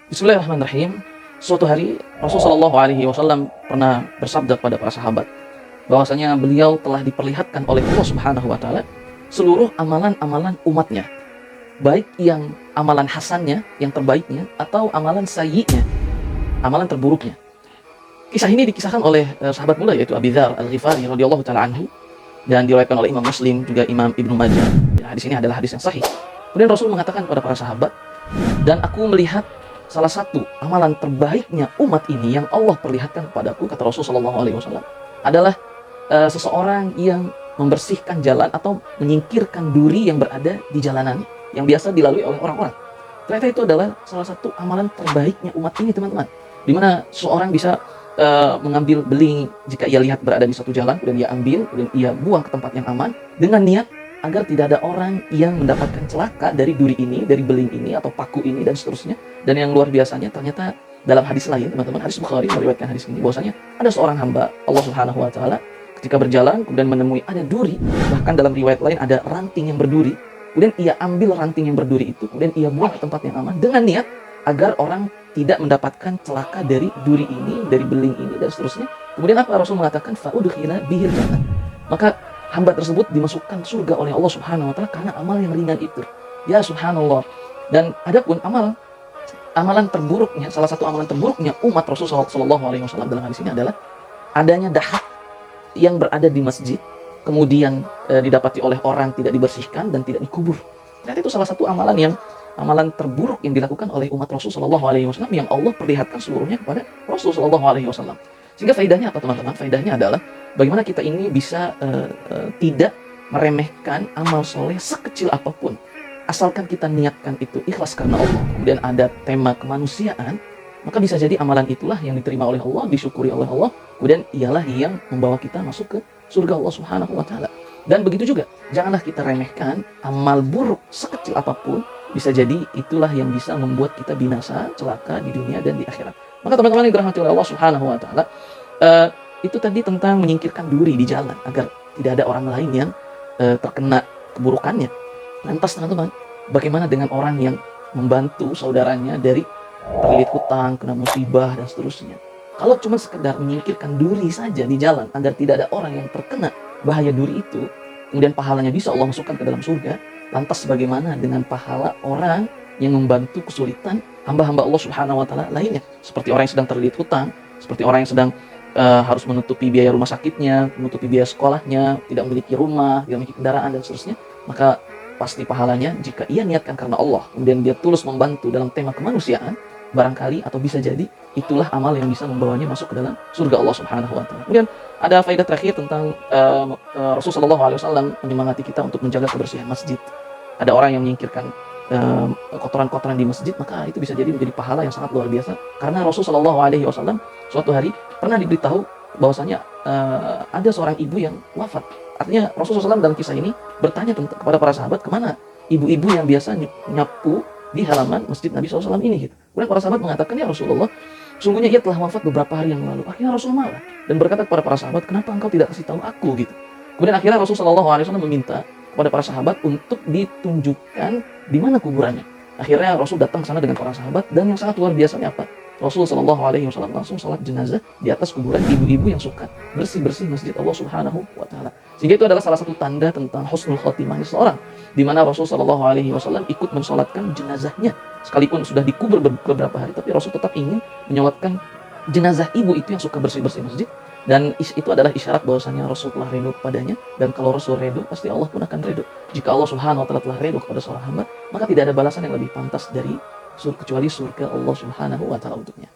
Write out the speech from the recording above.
Bismillahirrahmanirrahim. Suatu hari Rasulullah SAW pernah bersabda kepada para sahabat bahwasanya beliau telah diperlihatkan oleh Allah Subhanahu wa taala seluruh amalan-amalan umatnya, baik yang amalan hasannya, yang terbaiknya, atau amalan sayyi'nya, amalan terburuknya. Kisah ini dikisahkan oleh sahabat mulia yaitu Abi Dzar Al-Ghifari radhiyallahu taala anhu dan diriwayatkan oleh Imam Muslim juga Imam Ibnu Majah. Ya, hadis ini adalah hadis yang sahih. Kemudian Rasul mengatakan kepada para sahabat, dan aku melihat salah satu amalan terbaiknya umat ini yang Allah perlihatkan kepadaku, kata Rasulullah SAW, adalah seseorang yang membersihkan jalan atau menyingkirkan duri yang berada di jalanan yang biasa dilalui oleh orang-orang. Ternyata itu adalah salah satu amalan terbaiknya umat ini, teman-teman. Dimana seseorang bisa mengambil beling jika ia lihat berada di satu jalan, kemudian ia ambil, kemudian ia buang ke tempat yang aman dengan niat agar tidak ada orang yang mendapatkan celaka dari duri ini, dari beling ini, atau paku ini, dan seterusnya. Dan yang luar biasanya, ternyata dalam hadis lain, teman-teman, hadis Bukhari meriwayatkan hadis ini, bahwasanya ada seorang hamba Allah Subhanahu wa taala ketika berjalan kemudian menemui ada duri, bahkan dalam riwayat lain ada ranting yang berduri. Kemudian ia ambil ranting yang berduri itu, kemudian ia buang ke tempat yang aman dengan niat agar orang tidak mendapatkan celaka dari duri ini, dari beling ini, dan seterusnya. Kemudian apa Rasul mengatakan, fa'udkhila bihil jannah. Maka hamba tersebut dimasukkan surga oleh Allah Subhanahu wa taala karena amal yang ringan itu. Ya subhanallah. Dan adapun amalan terburuknya, salah satu amalan terburuknya umat Rasulullah SAW dalam hadis ini adalah adanya dahat yang berada di masjid, kemudian didapati oleh orang tidak dibersihkan dan tidak dikubur. Ternyata itu salah satu amalan terburuk yang dilakukan oleh umat Rasulullah SAW yang Allah perlihatkan seluruhnya kepada Rasulullah SAW. Sehingga faedahnya apa, teman-teman? Faedahnya adalah bagaimana kita ini bisa tidak meremehkan amal soleh sekecil apapun. Asalkan kita niatkan itu ikhlas karena Allah, kemudian ada tema kemanusiaan, maka bisa jadi amalan itulah yang diterima oleh Allah, disyukuri oleh Allah, kemudian ialah yang membawa kita masuk ke surga Allah Subhanahu wa taala. Dan begitu juga, janganlah kita remehkan amal buruk sekecil apapun, bisa jadi itulah yang bisa membuat kita binasa, celaka di dunia dan di akhirat. Maka teman-teman yang dirahmati oleh Allah Subhanahu wa taala, itu tadi tentang menyingkirkan duri di jalan agar tidak ada orang lain yang terkena keburukannya. Lantas teman-teman, bagaimana dengan orang yang membantu saudaranya dari terlilit hutang, kena musibah dan seterusnya? Kalau cuma sekedar menyingkirkan duri saja di jalan agar tidak ada orang yang terkena bahaya duri itu, kemudian pahalanya bisa Allah masukkan ke dalam surga, lantas bagaimana dengan pahala orang yang membantu kesulitan hamba-hamba Allah Subhanahu wa taala lainnya, seperti orang yang sedang terlilit hutang, seperti orang yang sedang harus menutupi biaya rumah sakitnya, menutupi biaya sekolahnya, tidak memiliki rumah, tidak memiliki kendaraan dan seterusnya, maka pasti pahalanya jika ia niatkan karena Allah, kemudian dia tulus membantu dalam tema kemanusiaan, barangkali atau bisa jadi itulah amal yang bisa membawanya masuk ke dalam surga Allah Subhanahu wa taala. Kemudian ada faedah terakhir tentang Rasulullah SAW menyemangati kita untuk menjaga kebersihan masjid. Ada orang yang menyingkirkan kotoran-kotoran di masjid, maka itu bisa jadi menjadi pahala yang sangat luar biasa. Karena Rasulullah SAW suatu hari pernah diberitahu bahwasanya ada seorang ibu yang wafat. Artinya Rasulullah SAW dalam kisah ini bertanya kepada para sahabat, kemana ibu-ibu yang biasa nyapu di halaman masjid Nabi SAW ini gitu. Kemudian para sahabat mengatakan, ya Rasulullah, sungguhnya ia telah wafat beberapa hari yang lalu. Akhirnya Rasul marah dan berkata kepada para sahabat, kenapa engkau tidak kasih tahu aku gitu. Kemudian akhirnya Rasulullah SAW meminta kepada para sahabat untuk ditunjukkan di mana kuburannya. Akhirnya Rasul datang ke sana dengan para sahabat, dan yang sangat luar biasanya apa? Rasul SAW langsung salat jenazah di atas kuburan ibu-ibu yang suka bersih-bersih masjid Allah Subhanahu wa taala. Sehingga itu adalah salah satu tanda tentang husnul khotimah seseorang, di mana Rasul SAW ikut mensolatkan jenazahnya sekalipun sudah dikubur beberapa hari, tapi Rasul tetap ingin menyolatkan jenazah ibu itu yang suka bersih-bersih masjid. Dan itu adalah isyarat bahwasanya Rasul telah ridho kepadanya, dan kalau Rasul ridho pasti Allah pun akan ridho. Jika Allah Subhanahu wa taala telah ridho kepada seorang hamba, maka tidak ada balasan yang lebih pantas dari kecuali surga Allah Subhanahu wa taala untuknya.